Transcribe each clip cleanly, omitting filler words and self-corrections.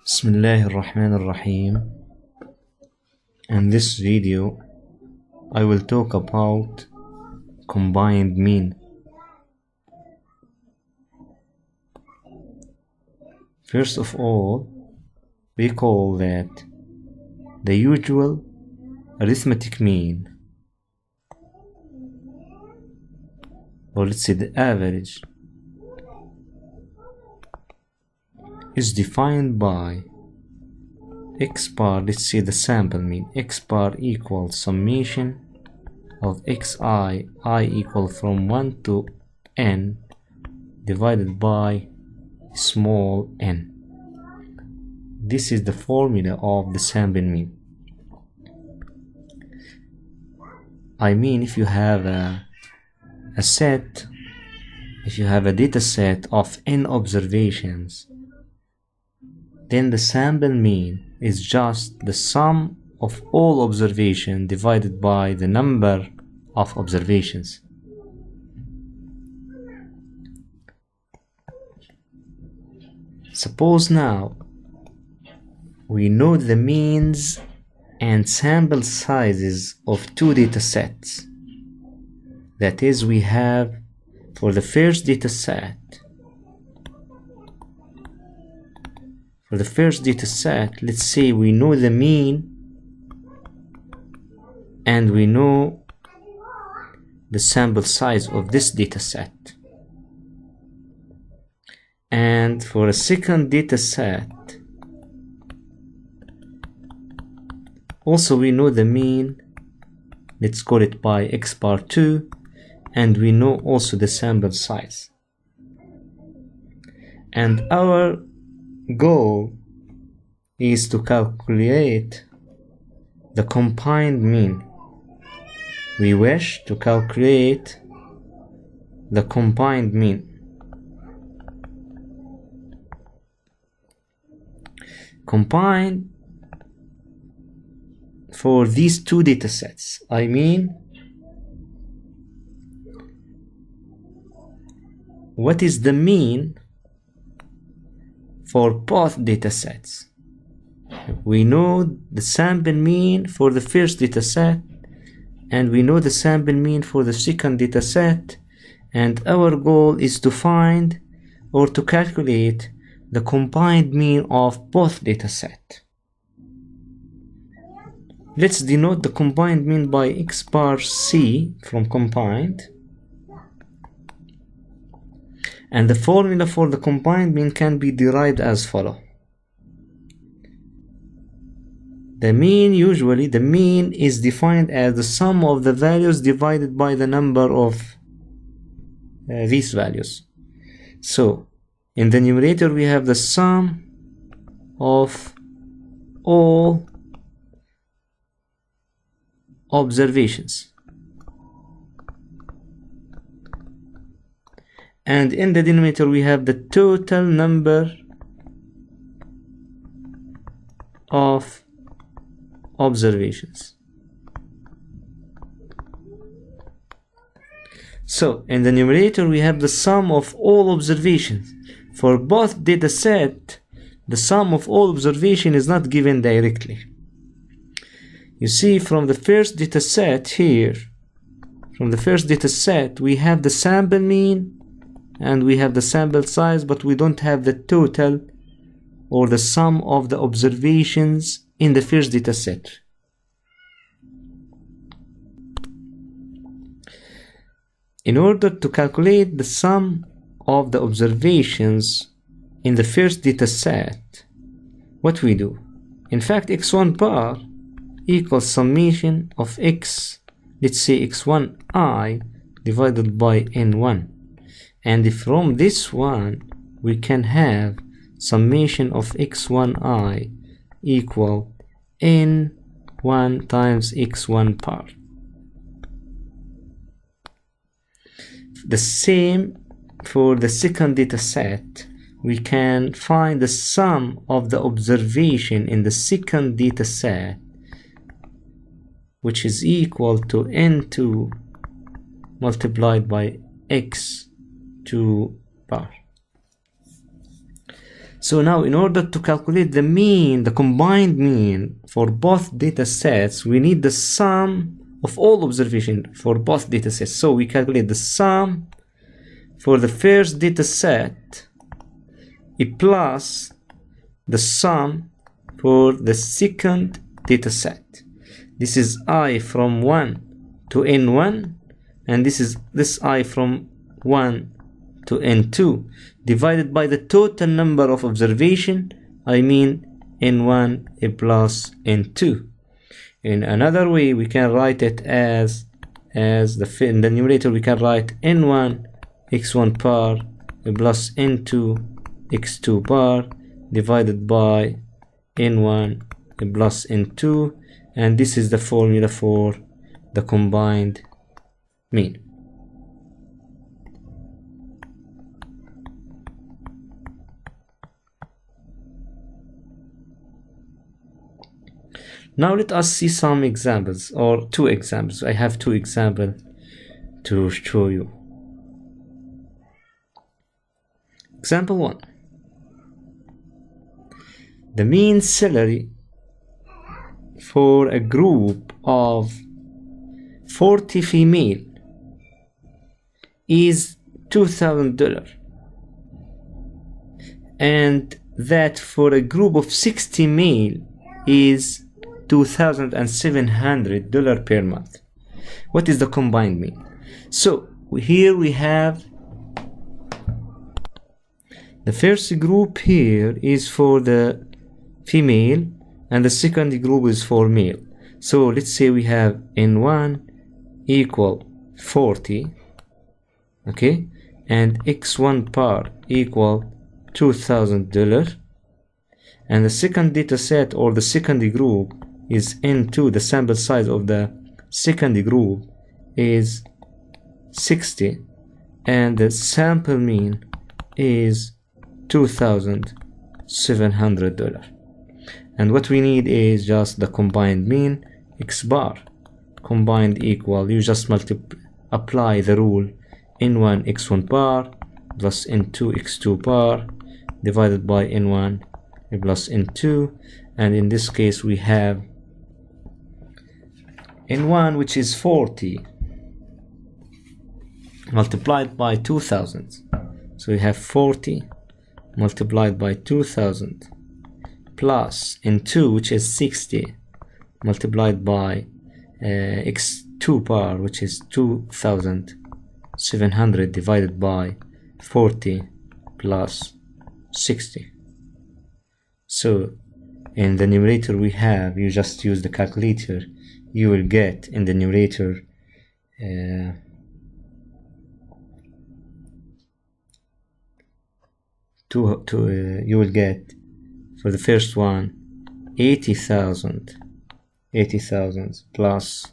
Bismillahirrahmanirrahim. In this video, I will talk about combined mean. First of all, we call that the usual arithmetic mean, or let's say the average, is defined by x bar, let's say the sample mean, x bar equals summation of xi, I equal from 1 to n, divided by small n. This is the formula of the sample mean. I mean, if you have a data set of n observations, then the sample mean is just the sum of all observations divided by the number of observations. Suppose now we know the means and sample sizes of two data sets. That is, we have for the first data set, let's say we know the mean and we know the sample size of this data set. And for a second data set, also we know the mean, let's call it by x bar 2, and we know also the sample size. And our goal is to calculate the combined mean. We wish to calculate the combined mean. Combined for these two data sets, I mean, what is the mean for both data sets? We know the sample mean for the first data set, and we know the sample mean for the second data set, and our goal is to find or to calculate the combined mean of both data sets. Let's denote the combined mean by x bar c from combined. And the formula for the combined mean can be derived as follows. The mean is defined as the sum of the values divided by the number of these values. So in the numerator we have the sum of all observations, and in the denominator we have the total number of observations. So in the numerator we have the sum of all observations. For both data set, the sum of all observation is not given directly. You see, from the first data set here, we have the sample mean and we have the sample size, but we don't have the total or the sum of the observations in the first data set. In order to calculate the sum of the observations in the first data set, what we do? In fact, x1 bar equals summation of x, let's say x1i divided by n1. And from this one, we can have summation of x1i equal n1 times x1 bar. The same for the second data set. We can find the sum of the observation in the second data set, which is equal to n2 multiplied by x2 bar. So now in order to calculate the mean, the combined mean for both data sets, we need the sum of all observations for both data sets. So we calculate the sum for the first data set plus the sum for the second data set. This is I from 1 to N1, and this is this I from 1 to N2 divided by the total number of observation, I mean N1 plus N2. In another way, we can write it as in the numerator we can write N1 x1 bar plus N2 x2 bar divided by N1 plus N2, and this is the formula for the combined mean. Now let us see some examples, or two examples. I have two examples to show you. Example 1. The mean salary for a group of 40 female is $2,000, and that for a group of 60 male is $2,700 per month. What is the combined mean? So here we have the first group here is for the female, and the second group is for male. So let's say we have N1 equal 40, okay, and x1 par equal $2,000, and the second data set or the second group is N2. The sample size of the second group is 60, and the sample mean is $2,700. And what we need is just the combined mean, x bar combined equal, you just apply the rule N1 x1 bar plus N2 x2 bar divided by N1 plus N2, and in this case we have N1, which is 40, multiplied by 2,000. So we have 40 multiplied by 2,000 plus N2, which is 60, multiplied by x2 bar, which is 2,700, divided by 40 plus 60. So in the numerator we have, you just use the calculator, you will get in the numerator you will get for the first one 80,000 plus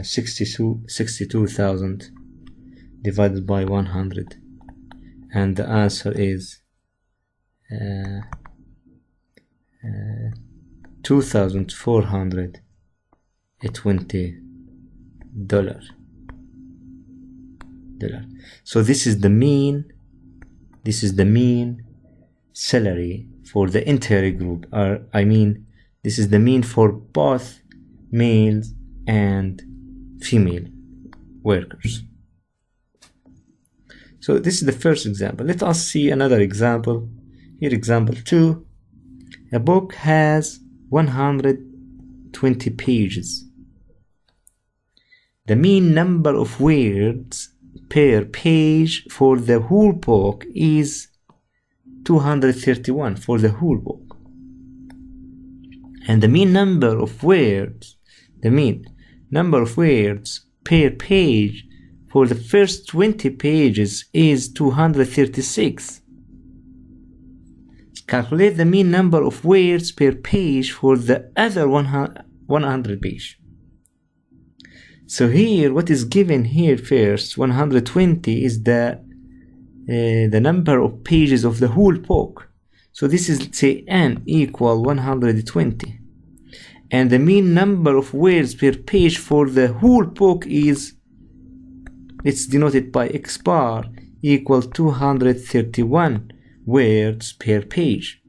62,000 divided by 100, and the answer is $2,420. So this is the mean. This is the mean salary for the entire group. I mean, this is the mean for both males and female workers. So this is the first example. Let us see another example. Here, example 2. A book has 120 pages. The mean number of words per page for the whole book is 231 for the whole book. And the mean number of words, per page for the first 20 pages is 236. Calculate the mean number of words per page for the other 100 page. So here, what is given here first, 120, is the number of pages of the whole book. So this is, say, n equal 120. And the mean number of words per page for the whole book is, it's denoted by x bar, equal 231 words per page.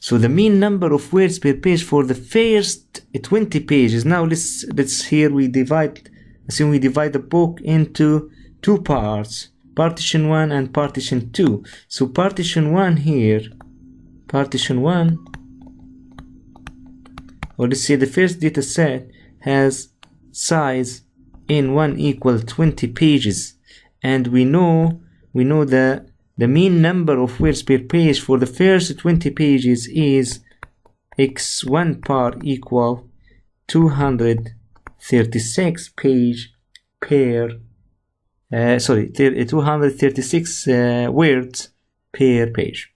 So the mean number of words per page for the first 20 pages. Now let's here we divide, assume we divide the book into two parts, partition 1 and partition 2. So partition 1 here, partition 1, or let's say the first data set has size n1 equal 20 pages, and we know the mean number of words per page for the first 20 pages is x1 bar equal 236 page per 236 words per page.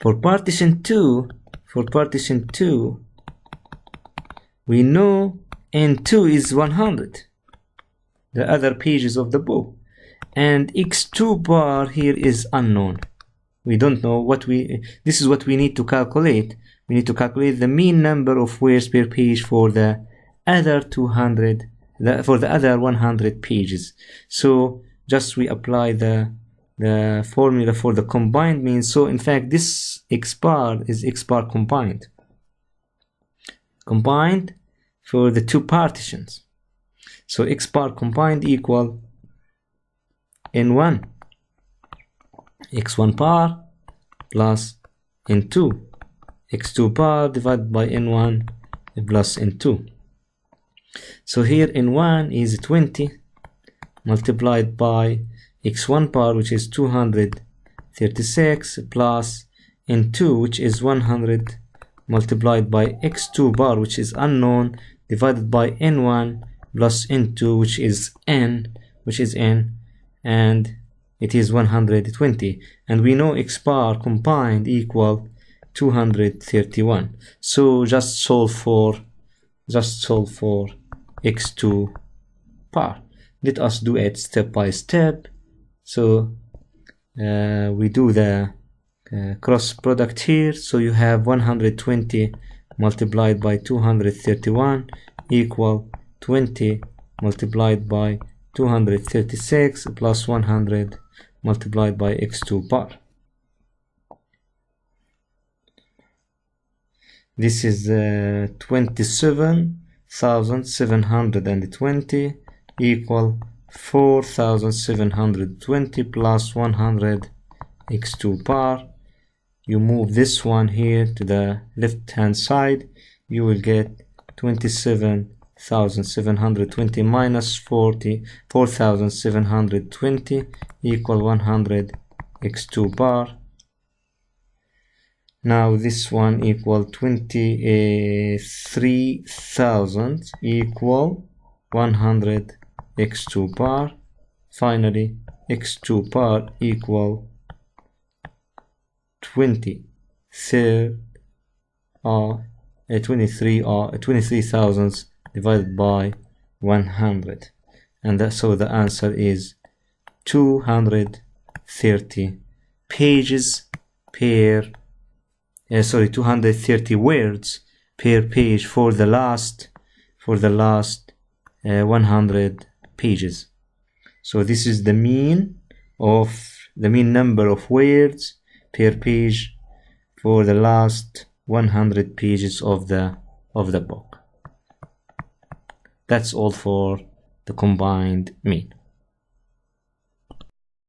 For partition 2, we know n2 is 100, the other pages of the book, and x2 bar here is unknown. We don't know what this is what we need to calculate. We need to calculate the mean number of words per page for the other 100 pages. So just we apply the formula for the combined mean. So in fact this x bar is x bar combined for the two partitions. So x bar combined equal n1 x1 bar plus n2 x2 bar divided by n1 plus n2. So here n1 is 20 multiplied by x1 bar, which is 236, plus n2, which is 100, multiplied by x2 bar, which is unknown, divided by n1 plus n2, which is n, and it is 120. And we know x bar combined equal 231. So just solve for x2 bar. Let us do it step by step. So we do the cross product here. So you have 120 multiplied by 231 equal 20 multiplied by 236 plus 100 multiplied by x2 bar. This is 27,720 equal 4,720 plus 100 x2 bar. You move this one here to the left hand side, you will get 27,720 minus 4,720 equal 100 x2 bar. Now this one equal 23,000 equal 100 x2 bar. Finally x2 bar equal 23,000 divided by 100, and so the answer is 230 pages per 230 words per page for the last 100 pages. So this is the mean number of words per page for the last 100 pages of the book. That's all for the combined mean.